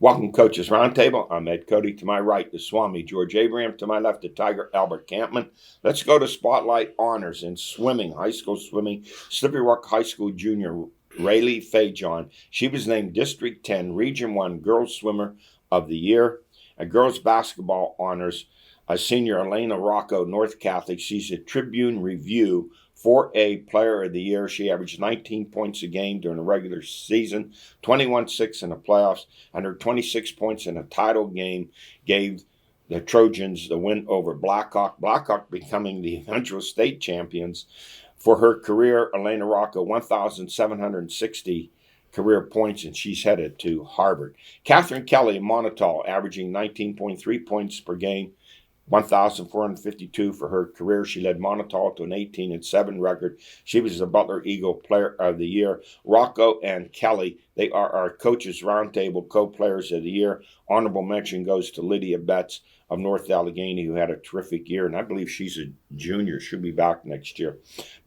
Welcome, Coaches Roundtable. I'm Ed Codi. To my right, the Swami, George Abraham. To my left, the Tiger, Albert Campman. Let's go to Spotlight Honors in swimming, high school swimming. Slippery Rock High School junior Rayleigh Fajon. She was named District 10 Region 1 Girls Swimmer of the Year. Girls Basketball Honors, senior Elena Rocco, North Catholic. She's a Tribune Review 4A Player of the Year. She averaged 19 points a game during the regular season, 21-6 in the playoffs, and her 26 points in a title game gave the Trojans the win over Blackhawk. Blackhawk becoming the eventual state champions. For her career, Elena Rocco, 1,760 career points, and she's headed to Harvard. Catherine Kelly, Monotol, averaging 19.3 points per game, 1,452 for her career. She led Monotol to an 18-7 record. She was the Butler Eagle Player of the Year. Rocco and Kelly, they are our Coaches Roundtable Co-Players of the Year. Honorable mention goes to Lydia Betts of North Allegheny, who had a terrific year, and I believe she's a junior. She'll be back next year.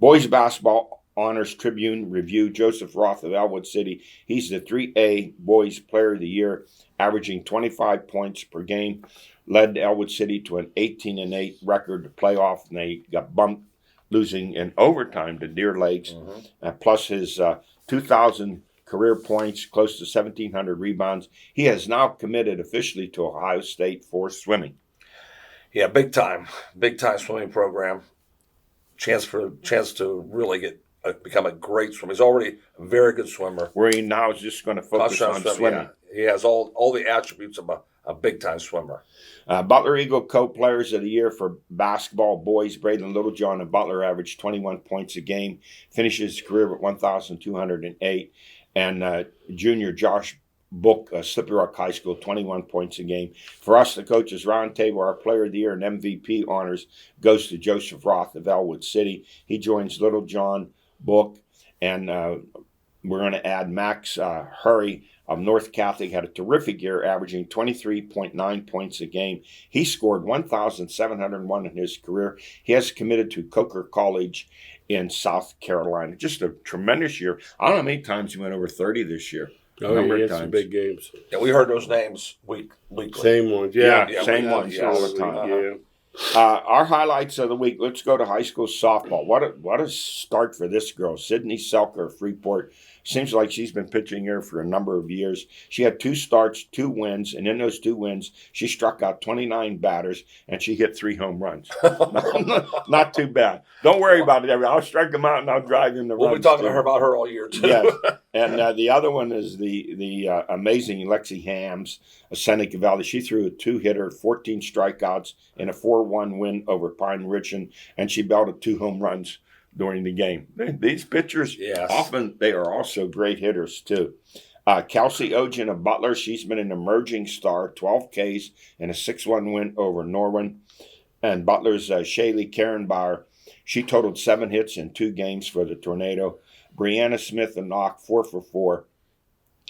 Boys Basketball Honors Tribune Review, Joseph Roth of Elwood City. He's the 3A Boys Player of the Year, averaging 25 points per game. Led Elwood City to an 18-8 record playoff, and they got bumped, losing in overtime to Deer Lakes, plus his 2,000 career points, close to 1,700 rebounds. He has now committed officially to Ohio State for swimming. Yeah, big time swimming program. Chance to really become a great swimmer. He's already a very good swimmer. Where he now is just going to focus on swimming. Yeah. He has all the attributes of a big-time swimmer. Butler Eagle Co-Players of the Year for basketball boys. Braden Littlejohn of Butler averaged 21 points a game, finishes his career with 1,208. And junior Josh Book, Slippery Rock High School, 21 points a game. For us, the Coaches Roundtable, our Player of the Year and MVP honors goes to Joseph Roth of Elwood City. He joins Littlejohn, Book, and we're going to add Max Hurry of North Catholic. Had a terrific year, averaging 23.9 points a game. He scored 1,701 in his career. He has committed to Coker College in South Carolina. Just a tremendous year. I don't know how many times he went over 30 this year. Oh, he had some big games. Yeah, we heard those names weekly. Same ones, yeah. Same ones all the time. Yeah. Our highlights of the week. Let's go to high school softball. What a start for this girl, Sydney Selker of Freeport. Seems like she's been pitching here for a number of years. She had 2 starts, 2 wins, and in those 2 wins, she struck out 29 batters, and she hit 3 home runs. Not too bad. Don't worry about it. I'll strike them out, and I'll drive in the runs. We'll be talking to her about her all year, too. Yes. And the other one is the amazing Lexi Hams of Seneca Valley. She threw a 2-hitter, 14 strikeouts, in a 4-1 win over Pine Ridge, and she belted 2 home runs during the game. These pitchers, often they are also great hitters too. Kelsey Ogen of Butler, she's been an emerging star, 12 Ks and a 6-1 win over Norwin. And Butler's Shaylee Karenbauer, she totaled 7 hits in 2 games for the Tornado. Brianna Smith of Knock, 4 for 4.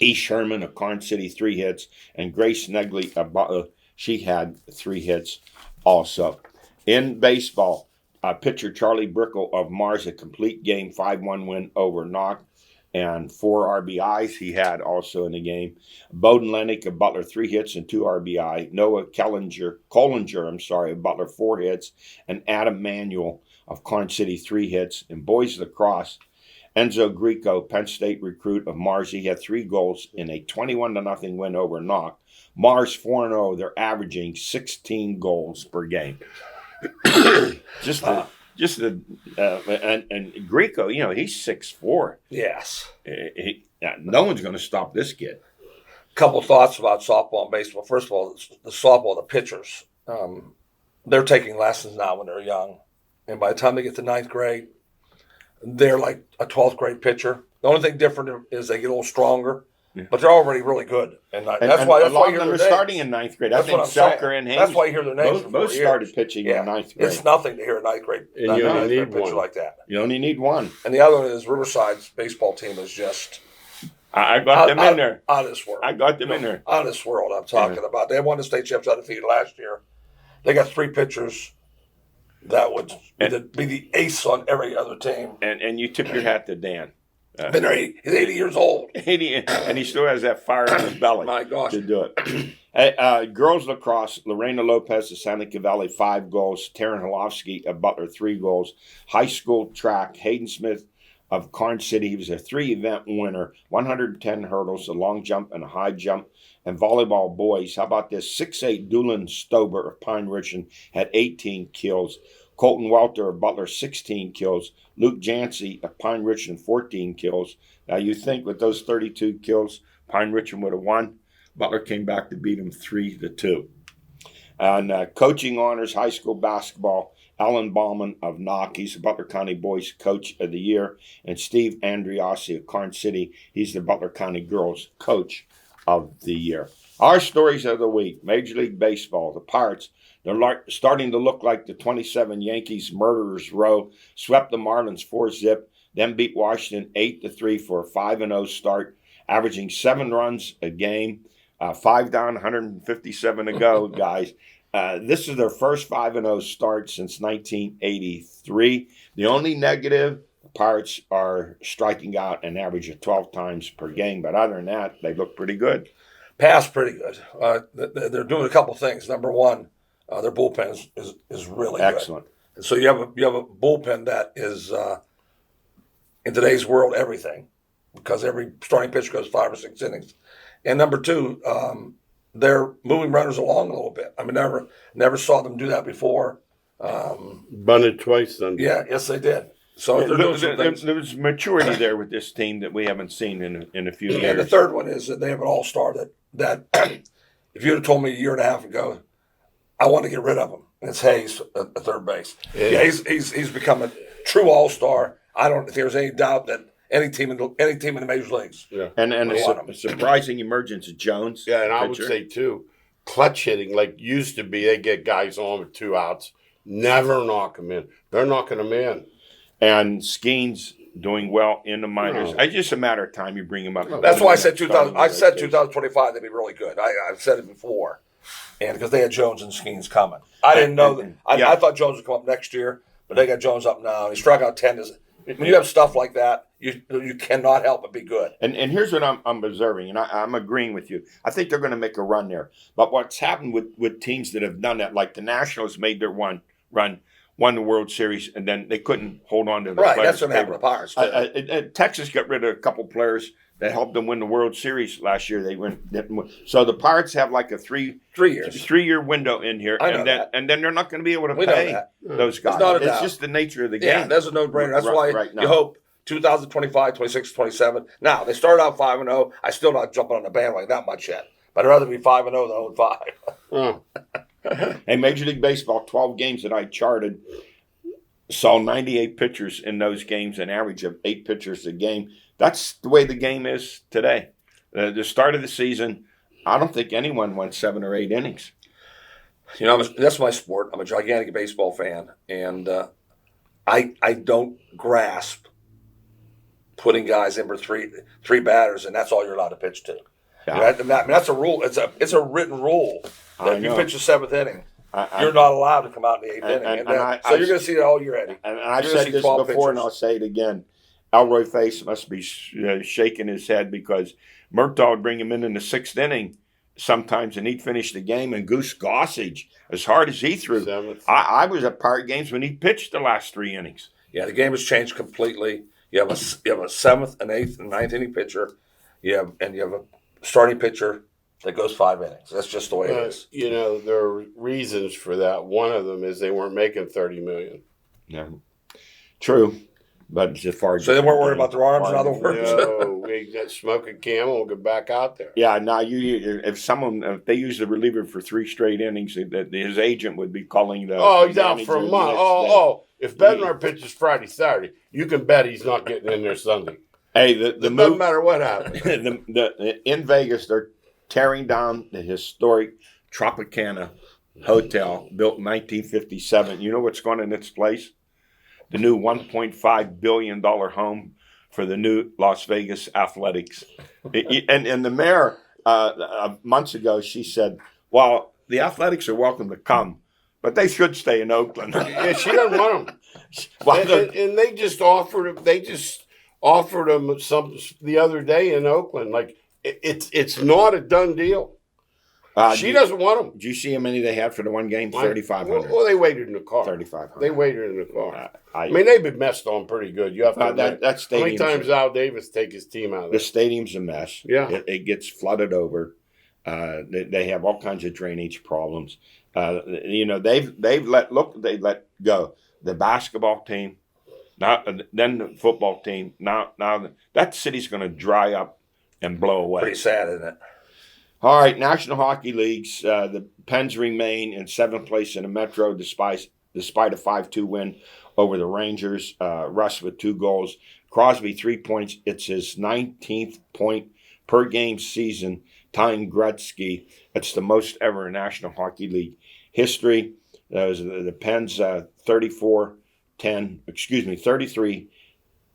E. Sherman of Karn City, 3 hits. And Grace Negley of Butler, she had 3 hits also. In baseball, pitcher Charlie Brickle of Mars, a complete game, 5-1 win over Knock, and 4 RBIs he had also in the game. Bowden Lennick of Butler, 3 hits and 2 RBI. Noah Collinger, of Butler, 4 hits, and Adam Manuel of Karn City, 3 hits. In boys lacrosse, Enzo Greco, Penn State recruit of Mars, he had 3 goals in a 21-0 win over Knock. Mars 4-0, they're averaging 16 goals per game. And Greco, he's 6'4". Yes. No one's going to stop this kid. Couple thoughts about softball and baseball. First of all, the softball, the pitchers, they're taking lessons now when they're young. And by the time they get to 9th grade, they're like a 12th grade pitcher. The only thing different is they get a little stronger. But they're already really good, and that's why you hear their names. Starting in 9th grade. I think Selker and Hayes. That's why you hear their names. Both started pitching in 9th grade. It's nothing to hear a 9th grade. And you only need pitcher one like that. You only need one. And the other one is Riverside's baseball team is just. I got them in there. Out of this world. Out of this world. I'm talking about. They won the state championships undefeated last year. They got 3 pitchers that would be the ace on every other team. And you tip your hat to Dan. Been there. He's 80 years old. 80, and he still has that fire in his belly. My gosh. To do it. Girls lacrosse, Lorena Lopez of Seneca Valley, 5 goals. Taryn Holofsky of Butler, 3 goals. High school track, Hayden Smith of Karn City. He was a 3-event winner, 110 hurdles, a long jump and a high jump. And volleyball boys, how about this? 6'8" Doolin Stober of Pine Ridge had 18 kills. Colton Welter of Butler, 16 kills. Luke Jancy of Pine Ridge, 14 kills. Now, you think with those 32 kills, Pine Ridge would have won. Butler came back to beat him 3-2. And coaching honors, high school basketball, Alan Bauman of Knock. He's the Butler County Boys Coach of the Year. And Steve Andriossi of Karn City. He's the Butler County Girls Coach of the Year. Our stories of the week. Major League Baseball, the Pirates. They're starting to look like the 27 Yankees murderers row. Swept the Marlins 4-0, then beat Washington 8-3 for a 5-0 start, averaging 7 runs a game. 5 down, 157 to go, guys. This is their first 5-0 start since 1983. The only negative, the Pirates are striking out an average of 12 times per game. But other than that, they look pretty good. Pass pretty good. They're doing a couple things. Number one, their bullpen is really excellent. Good. And so you have a bullpen that is in today's world everything, because every starting pitcher goes 5 or 6 innings. And number two, they're moving runners along a little bit. I mean, never saw them do that before. Bunted twice then. Yeah, yes, they did. So they're doing some things. There's maturity there with this team that we haven't seen in a few years. And the third one is that they have an all-star that if you had told me a year and a half ago, I want to get rid of him. And it's Hayes at third base. Yeah, he's become a true all-star. I don't think there's any doubt that any team in the major leagues. Yeah. And a surprising emergence of Jones. Yeah, and I would say too, clutch hitting like used to be. They get guys on with 2 outs, never knock them in. They're knocking them in. And Skeens doing well in the minors. It's just a matter of time you bring him up. That's why I said 2025 they'd be really good. I've said it before, and because they had Jones and Skeens coming. I didn't know that. I thought Jones would come up next year, but they got Jones up now. He struck out 10. When you have stuff like that, you cannot help but be good. And here's what I'm observing, and I'm agreeing with you. I think they're going to make a run there. But what's happened with teams that have done that, like the Nationals made their run, won the World Series, and then they couldn't hold on to the players. Right, that's what happened to the Pirates. Texas got rid of a couple players that helped them win the World Series last year. So the Pirates have like a 3-year window in here, and then they're not going to be able to pay those guys. It's just the nature of the game. Yeah, that's a no-brainer. That's why you hope 2025, 26, 27. Now, they started out 5-0. I'm still not jumping on the bandwagon that much yet. But I'd rather be 5-0 than 0-5. Hey, Major League Baseball, 12 games that I charted, saw 98 pitchers in those games, an average of 8 pitchers a game. That's the way the game is today. The start of the season, I don't think anyone went 7 or 8 innings. You know, that's my sport. I'm a gigantic baseball fan, and I don't grasp putting guys in for three batters, and that's all you're allowed to pitch to. Yeah. I mean, that's a rule. It's a written rule that if you pitch the 7th inning, you're not allowed to come out in the 8th inning. So you're going to see it all year, Eddie. And I've said this before, pitchers. And I'll say it again. Elroy Face must be shaking his head because Murtaugh would bring him in the 6th inning sometimes, and he'd finish the game. And Goose Gossage, as hard as he threw, I was at Pirate games when he pitched the last 3 innings. Yeah, the game has changed completely. You have a 7th, an 8th, and 9th inning pitcher. You have a starting pitcher that goes 5 innings. That's just the way it is. You know, there are reasons for that. One of them is they weren't making $30 million. Yeah, true. But as far as so they weren't worried about their arms, in other words. No, we got smoking Camel and get back out there. Yeah, now if they use the reliever for 3 straight innings, his agent would be calling the. Oh, he's out for a month. If Bednar pitches Friday, Saturday, you can bet he's not getting in there Sunday. Hey, it doesn't matter what happens. In Vegas, they're tearing down the historic Tropicana Hotel built in 1957. You know what's going in its place? The new $1.5 billion home for the new Las Vegas Athletics. And the mayor, months ago, she said, well, the Athletics are welcome to come, but they should stay in Oakland. Yeah, she doesn't want them. And they just offered offered him some the other day in Oakland. Like it's not a done deal. She doesn't want him. Did you see how many they had for the one game? 3,500. Well, they waited in the car. 3,500. They waited in the car. I mean, they've been messed on pretty good. You have to that how many times Al Davis take his team out of the there? stadium's a mess. Yeah. It gets flooded over. They have all kinds of drainage problems. They've let go the basketball team, then the football team. Now that city's going to dry up and blow away. Pretty sad, isn't it? All right, National Hockey Leagues. The Pens remain in 7th place in the Metro despite a 5-2 win over the Rangers. Russ with 2 goals. Crosby 3 points. It's his 19th point per game season, tying Gretzky. It's the most ever in National Hockey League history. The Pens 33,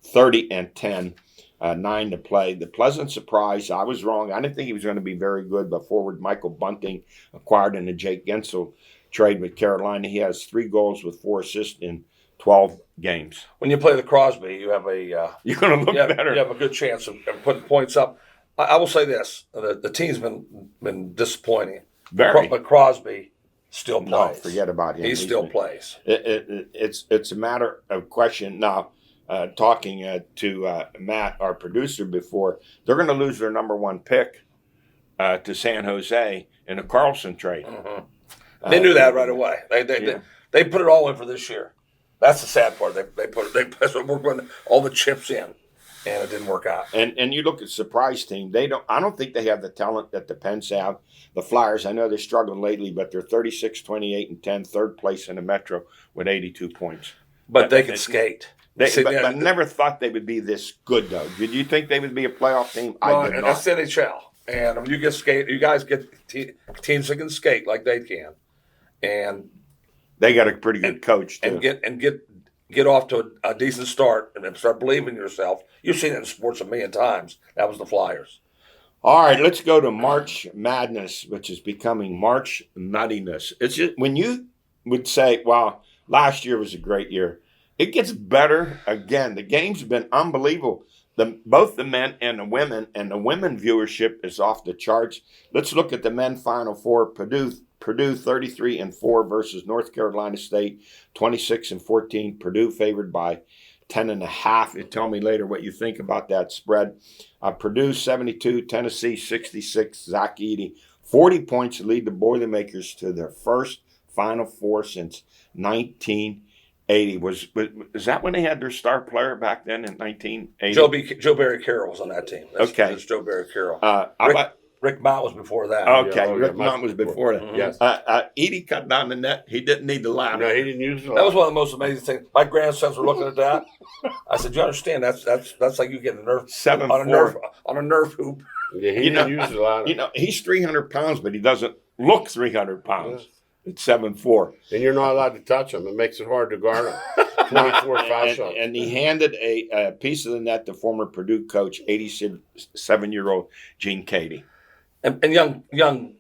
30, and 10. 9 to play. The pleasant surprise, I was wrong. I didn't think he was going to be very good, but forward Michael Bunting, acquired in the Jake Gensel trade with Carolina. He has 3 goals with 4 assists in 12 games. When you play the Crosby, you have a you're going to look better. You have a good chance of putting points up. I will say this: the team's been disappointing. Very. But Crosby still plays. No, forget about him. He still plays. It's a matter of question now. Talking to Matt, our producer, before, they're going to lose their number 1 pick to San Jose in a Carlson trade. Mm-hmm. They knew that right away. They put it all in for this year. That's the sad part. We're putting all the chips in, and it didn't work out. And you look at surprise team. I don't think they have the talent that the Pens have. The Flyers, I know they're struggling lately, but they're 36, 28, and 10, 3rd place in the Metro with 82 points. But they can skate. But never thought they would be this good, though. Did you think they would be a playoff team? I did not. That's NHL, and you guys get teams that can skate like they can, and they got a pretty good coach too. And get off to a decent start and start believing in yourself. You've seen it in sports a million times. That was the Flyers. All right, let's go to March Madness, which is becoming March Nuttiness. It's just, when you would say, "Wow, last year was a great year." It gets better again. The game's been unbelievable. Both the men and the women viewership is off the charts. Let's look at the men Final Four. Purdue 33-4 versus North Carolina State 26-14. Purdue favored by 10.5. You tell me later what you think about that spread. Purdue 72, Tennessee 66. Zach Edey 40 points to lead the Boilermakers to their first Final Four since 1980. Is that when they had their star player back then in 1980? Joe Barry Carroll was on that team. That's Joe Barry Carroll. Rick Mott was before that. Okay, Rick Mott was before that. Mm-hmm. Yes. Edie cut down the net. He didn't need the ladder. No, he didn't use it. That was one of the most amazing things. My grandsons were looking at that. I said, "You understand? That's like you getting a nerf 7-4 on a nerf hoop." Yeah, he didn't use the ladder. He's 300 pounds, but he doesn't look 300 pounds. It's 7-4. And you're not allowed to touch him. It makes it hard to guard him. 24 foul shots. And he handed a piece of the net to former Purdue coach, 87-year-old Gene Cady. And young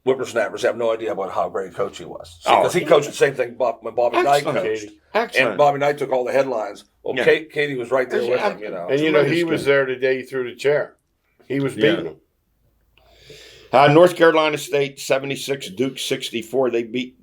whippersnappers have no idea about how great a coach he was. Because he coached the same thing when Bobby Knight coached. Excellent. And Bobby Knight took all the headlines. Well, Yeah. Katie was right there with him, And, he was there the day he threw the chair. He was beating him. North Carolina State 76, Duke 64. They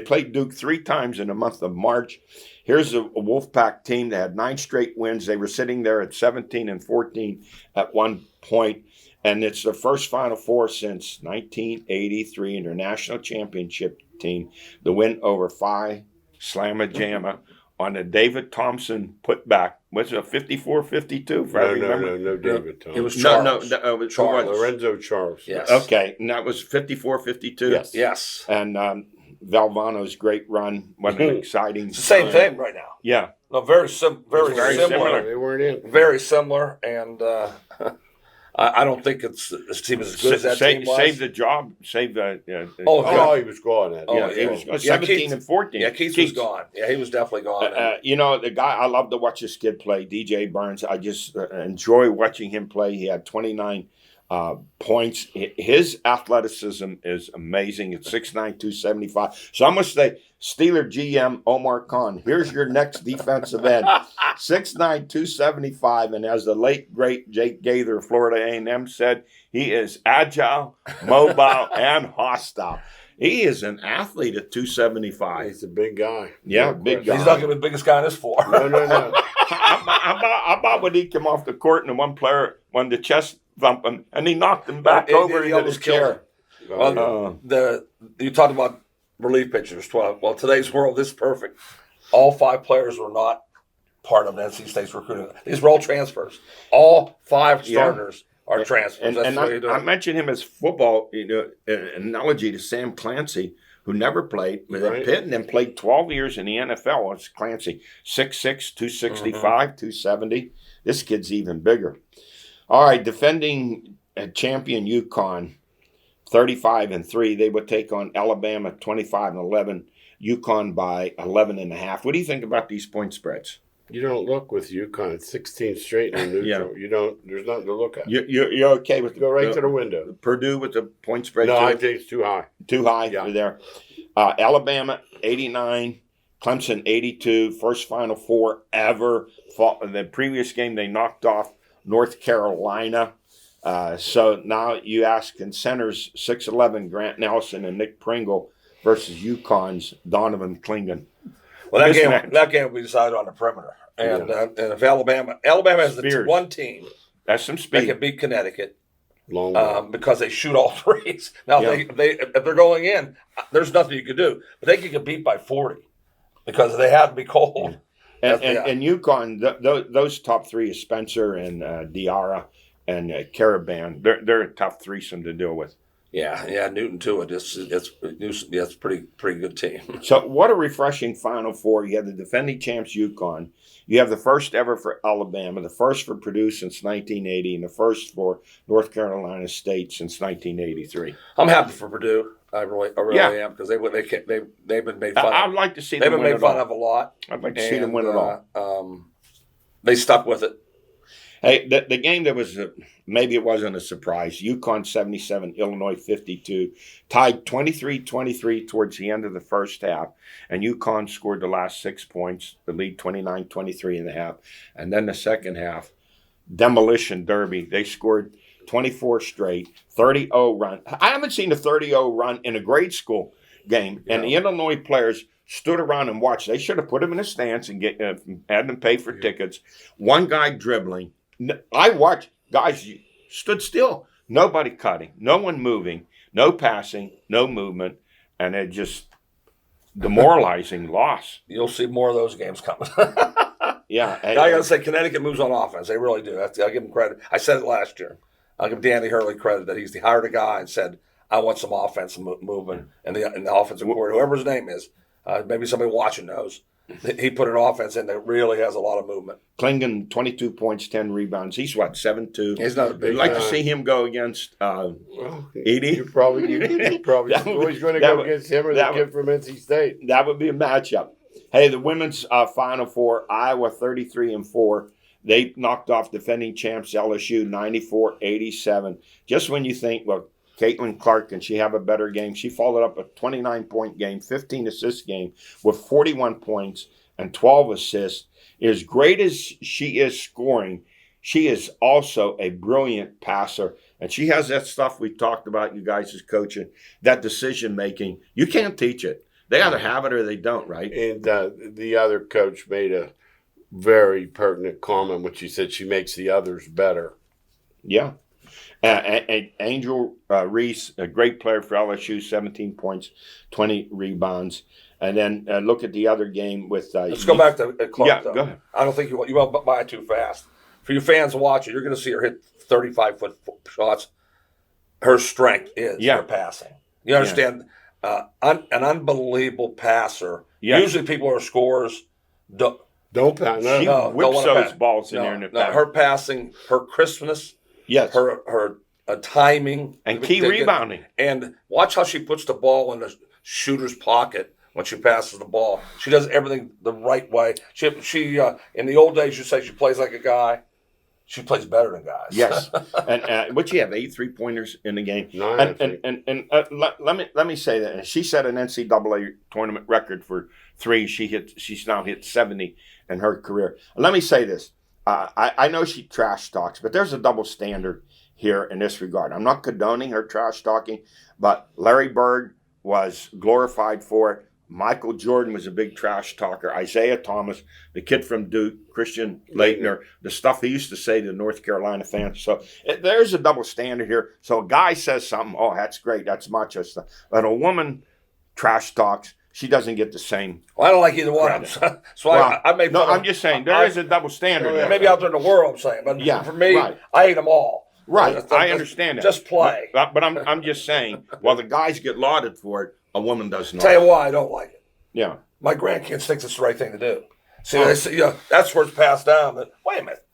played Duke 3 times in the month of March. Here's a Wolfpack team that had 9 straight wins. They were sitting there at 17-14 at one point, and it's their first Final Four since 1983 in their national championship team. The win over Phi Slamma Jamma on the David Thompson putback. Was it a 54-52? No, David Thompson. It was Charles. It was Lorenzo Charles. Yes. Okay, and that was 54-52? Yes. And Valvano's great run. What an exciting. It's the same thing right now. Yeah. No, very Very similar. similar. They weren't in. Very similar, and I don't think this team is as good as that team was. Save the job. Save the. Oh, he was gone. He was 17-14. Yeah, Keith was gone. Yeah, he was definitely gone. The guy, I love to watch this kid play, DJ Burns. I just enjoy watching him play. He had 29 points. His athleticism is amazing. It's 6'9", 275. So I'm going to say Steeler GM Omar Khan, here's your next defensive end. 6'9", 275. And as the late, great Jake Gaither of Florida A&M said, he is agile, mobile, and hostile. He is an athlete at 275. He's a big guy. Yeah, big guy. He's not going to be the biggest guy in this floor. No. How about when he came off the court and one player wanted to chest thump him and he knocked him back over into the chair? You talked about relief pitchers. Well, today's world, this is perfect. All 5 players were not part of NC State's recruiting. These were all transfers. All 5 starters are transfers. And I mentioned him as football, an analogy to Sam Clancy, who never played with Pitt and then played 12 years in the NFL. It's Clancy, 6'6", 265, 270. This kid's even bigger. All right, defending champion UConn, 35-3. They would take on Alabama, 25-11. UConn by 11.5. What do you think about these point spreads? You don't look with UConn. It's 16 straight and neutral. Yeah. You don't. There's nothing to look at. You're okay with go right to the window. Purdue with the point spread. No, I think it's too high. Too high there. Alabama 89, Clemson 82. First Final Four ever. The previous game they knocked off North Carolina. So now you ask, can centers 6'11" Grant Nelson and Nick Pringle versus UConn's Donovan Clingan? Well, that game will be decided on the perimeter. And if Alabama has the one team that's some speed. They can beat Connecticut because they shoot all threes. Now, if they're going in, there's nothing you can do. But they can get beat by 40 because they have to be cold. And UConn, those top 3 is Spencer and Diarra and Caravan. They're a tough threesome to deal with. Yeah, Newton too. It's pretty good team. So what a refreshing Final Four. You have the defending champs UConn. You have the first ever for Alabama, the first for Purdue since 1980, and the first for North Carolina State since 1983. I'm happy for Purdue. I really am because they've been made fun of. I'd like to see them win. They've been made fun of a lot. I'd like to see them win it all. They stuck with it. Hey, the game that was maybe it wasn't a surprise. UConn 77, Illinois 52, tied 23-23 towards the end of the first half, and UConn scored the last 6 points, the lead 29-23 in the half, and then the second half, demolition derby. They scored 24 straight, 30-0 run. I haven't seen a 30-0 run in a grade school game, and the Illinois players stood around and watched. They should have put them in a stance and had them pay for tickets. One guy dribbling. I watched guys stood still. Nobody cutting. No one moving. No passing. No movement. And it just demoralizing loss. You'll see more of those games coming. Yeah. I got to say, Connecticut moves on offense. They really do. I'll give them credit. I said it last year. I'll give Danny Hurley credit that he hired a guy and said, I want some offensive movement. And the offensive coordinator, whoever his name is, maybe somebody watching knows. He put an offense in that really has a lot of movement. Clingan, 22 points, 10 rebounds. He's 7'2". He's not a big I'd like to see him go against Edie. You're probably always going to go against him or the kid from NC State. That would be a matchup. Hey, the women's Final Four, Iowa 33-4. They knocked off defending champs LSU 94-87. Just when you think, well, Caitlin Clark, can she have a better game? She followed up a 29-point game, 15-assist game with 41 points and 12 assists. As great as she is scoring, she is also a brilliant passer. And she has that stuff we talked about, you guys as coaching, that decision-making. You can't teach it. They either have it or they don't, right? And the other coach made a very pertinent comment when she said she makes the others better. Yeah. Angel Reese, a great player for LSU, 17 points, 20 rebounds. And then look at the other game with... Let's go back to Clark, yeah, though. Go ahead. I don't think you won't buy it too fast. For you fans watching, you're going to see her hit 35-foot shots. Her strength is her passing. You understand? An unbelievable passer. Yeah. Usually people who are scorers don't pass. She whips those balls in there. Her passing, her crispness... Yes. Her timing. And key rebounding. And watch how she puts the ball in the shooter's pocket when she passes the ball. She does everything the right way. She in the old days, you say she plays like a guy. She plays better than guys. Yes, and what you have 8 3-pointers in the game. No, Let me say that she set an NCAA tournament record for 3. She's now hit 70 in her career. Let me say this: I know she trash talks, but there's a double standard here in this regard. I'm not condoning her trash talking, but Larry Bird was glorified for it. Michael Jordan was a big trash talker. Isaiah Thomas, the kid from Duke, Christian Laettner, the stuff he used to say to North Carolina fans. So there's a double standard here. So a guy says something, oh, that's great, that's macho stuff. But a woman trash talks, she doesn't get the same. Well, I don't like either one. I made fun no, of, I'm just saying there is a double standard. There. Maybe out there in the world, I'm saying, but yeah, for me, right. I hate them all. Right, I understand that. Just play. But I'm just saying, while the guys get lauded for it, a woman does not. Tell you why I don't like it. Yeah. My grandkids think it's the right thing to do. See, they say, that's where it's passed down. That, wait a minute.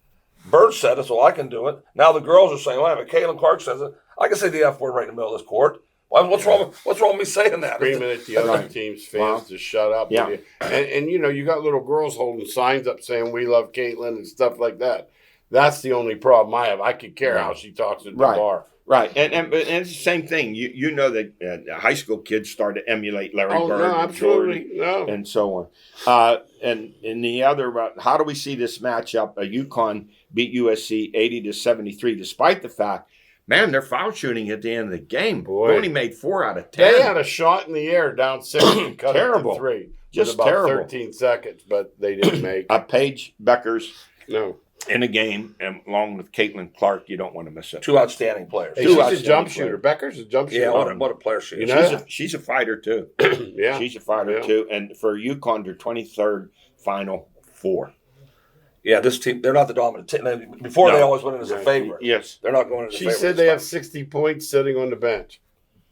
Bird said it, so I can do it. Now the girls are saying, wait a minute, Caitlin Clark says it. I can say the F word right in the middle of this court. What's wrong with me saying that? Screaming at the other team's fans to shut up. Yeah. And you got little girls holding signs up saying, we love Caitlin and stuff like that. That's the only problem I have. I could care how she talks at the bar. Right, and it's the same thing. You know that high school kids start to emulate Larry Bird and Jordan and so on. And in the other, how do we see this matchup? UConn beat USC 80-73, despite the fact, man, their foul shooting at the end of the game only made 4 out of 10. They had a shot in the air down 6 and cut terrible. It to 3. Just about terrible. 13 seconds, but they didn't make Paige Beckers. No. In a game, and along with Caitlin Clark, you don't want to miss it. 2 outstanding players. Hey, she's a jump shooter. Becker's a jump shooter. Yeah, what a player she is. She's a fighter, too. Yeah. She's a fighter, too. And for UConn, their 23rd Final Four. Yeah, this team, they're not the dominant team. Before, they always went in as a favorite. Yes. They're not going in as a favorite. She said they have 60 points sitting on the bench.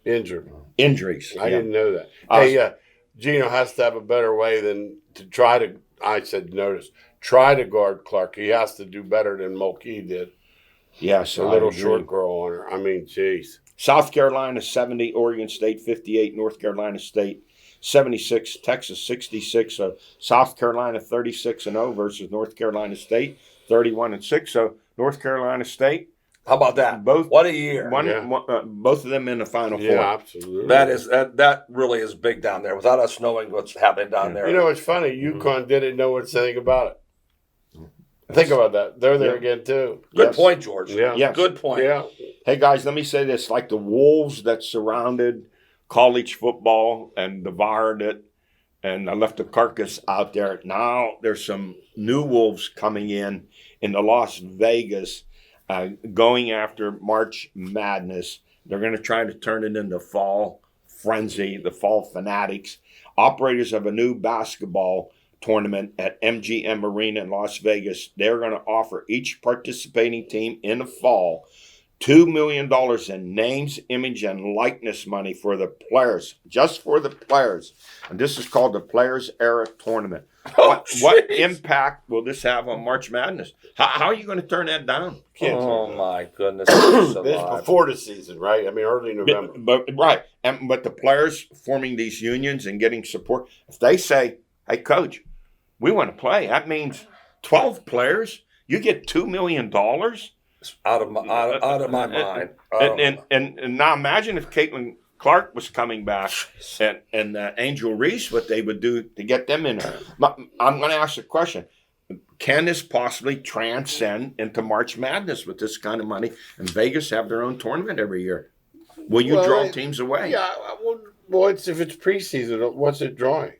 Injured. Injuries. I didn't know that. Hey, Gino has to have a better way than to try to, I said, try to guard Clark. He has to do better than Mulkey did. Yes, a little short girl on her. I mean, jeez. South Carolina 70, Oregon State 58, North Carolina State 76, Texas 66. So South Carolina 36-0 versus North Carolina State 31-6. So North Carolina State. How about that? Both. What a year! Both of them in the Final Four. Yeah, absolutely. That really is big down there. Without us knowing what's happening down there. You know, it's funny. UConn didn't know anything about it. Think about that. They're there again, too. Good point, George. Yeah. Yes. Good point. Yeah. Hey, guys, let me say this. Like the wolves that surrounded college football and devoured it, and I left the carcass out there. Now there's some new wolves coming in the Las Vegas, going after March Madness. They're going to try to turn it into fall frenzy, the fall fanatics. Operators of a new basketball tournament at MGM Arena in Las Vegas. They're going to offer each participating team in the fall $2 million in names, image, and likeness money for the players, just for the players. And this is called the Players Era Tournament. What impact will this have on March Madness? How are you going to turn that down? Oh, my goodness. This before the season, right? I mean, early November. But the players forming these unions and getting support, if they say, hey, coach, we want to play, that means 12 players, you get $2 million? Out of my mind. And now imagine if Caitlin Clark was coming back and Angel Reese, what they would do to get them in there. I'm going to ask a question. Can this possibly transcend into March Madness with this kind of money? And Vegas have their own tournament every year. Will you draw teams away? Yeah, well, if it's preseason, what's it drawing?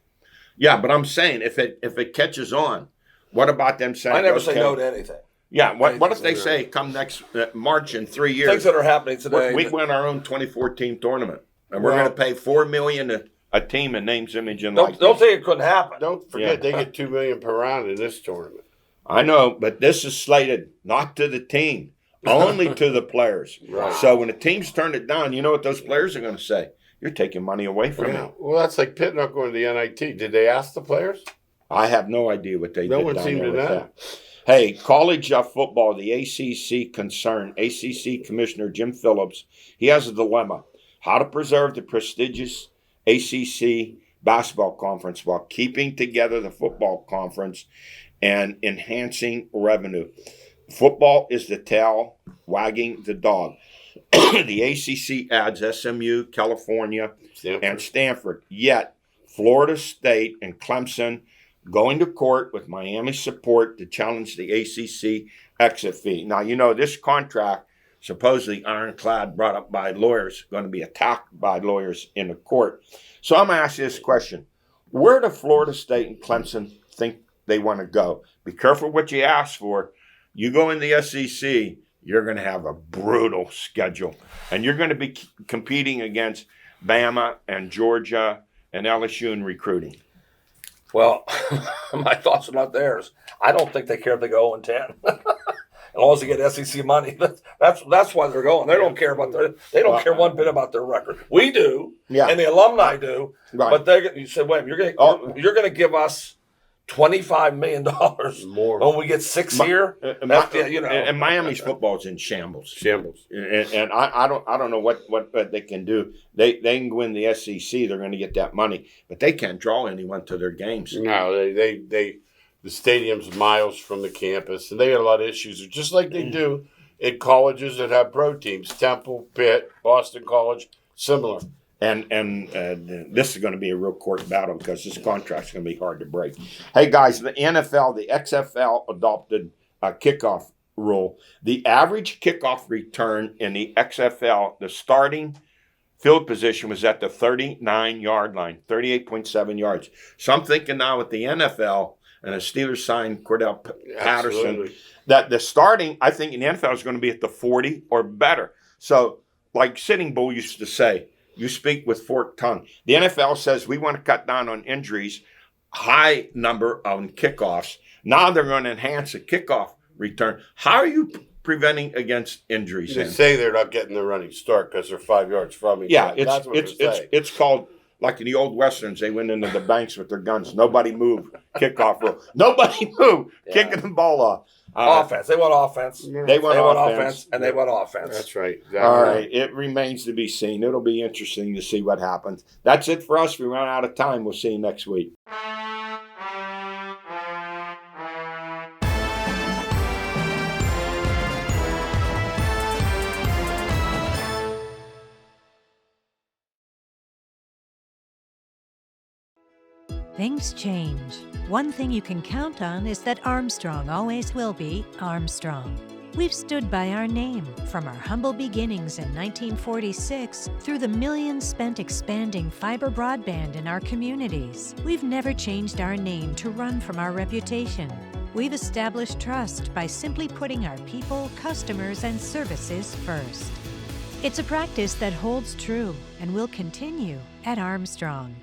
Yeah, but I'm saying if it catches on, what about them saying? I never say no to anything. Yeah, what if they say come next March in 3 years? Things that are happening today. We win our own 2014 tournament, and we're going to pay $4 million a team in names, image, and likeness. Don't think it couldn't happen. Don't forget they get $2 million per round in this tournament. I know, but this is slated not to the team, only to the players. Right. So when the teams turn it down, you know what those players are going to say? You're taking money away from me. Well, that's like Pitt not going to the NIT. Did they ask the players? I have no idea what they did. No one down seemed there to with know. that. Hey, college football, the ACC concern, ACC Commissioner Jim Phillips, he has a dilemma. How to preserve the prestigious ACC basketball conference while keeping together the football conference and enhancing revenue. Football is the tail wagging the dog. The ACC adds SMU, California, and Stanford. Yet, Florida State and Clemson going to court with Miami's support to challenge the ACC exit fee. Now, you know, this contract, supposedly ironclad, brought up by lawyers, going to be attacked by lawyers in the court. So I'm going to ask you this question. Where do Florida State and Clemson think they want to go? Be careful what you ask for. You go in the SEC, you're going to have a brutal schedule. And you're going to be competing against Bama and Georgia and LSU in recruiting. Well, my thoughts are not theirs. I don't think they care if they go 0-10. As long as they get SEC money, that's why they're going. They don't care about they don't care one bit about their record. We do, and the alumni do. Right. But you said, wait, you're going to give us $25 million more when we get 6 here. And Miami's football is in shambles. And I don't know what they can do. They can win the SEC. They're going to get that money, but they can't draw anyone to their games. No, the stadium's miles from the campus, and they got a lot of issues, just like they do in colleges that have pro teams. Temple, Pitt, Boston College, similar. And this is going to be a real court battle because this contract's going to be hard to break. Hey, guys, the NFL, the XFL adopted a kickoff rule. The average kickoff return in the XFL, the starting field position was at the 39-yard line, 38.7 yards. So I'm thinking now with the NFL and the Steelers signed Cordell Patterson, that the starting, I think in the NFL is going to be at the 40 or better. So like Sitting Bull used to say, you speak with forked tongue. The NFL says we want to cut down on injuries, high number on kickoffs. Now they're going to enhance the kickoff return. How are you preventing against injuries? They say they're not getting the running start because they're 5 yards from each other. Yeah, it's called, like in the old Westerns, they went into the banks with their guns. Nobody move, kickoff rule. Nobody move, kicking the ball off. Offense. They want offense. They want offense. And they want offense. That's right. Exactly. All right. It remains to be seen. It'll be interesting to see what happens. That's it for us. We run out of time. We'll see you next week. Things change. One thing you can count on is that Armstrong always will be Armstrong. We've stood by our name, from our humble beginnings in 1946 through the millions spent expanding fiber broadband in our communities. We've never changed our name to run from our reputation. We've established trust by simply putting our people, customers, and services first. It's a practice that holds true and will continue at Armstrong.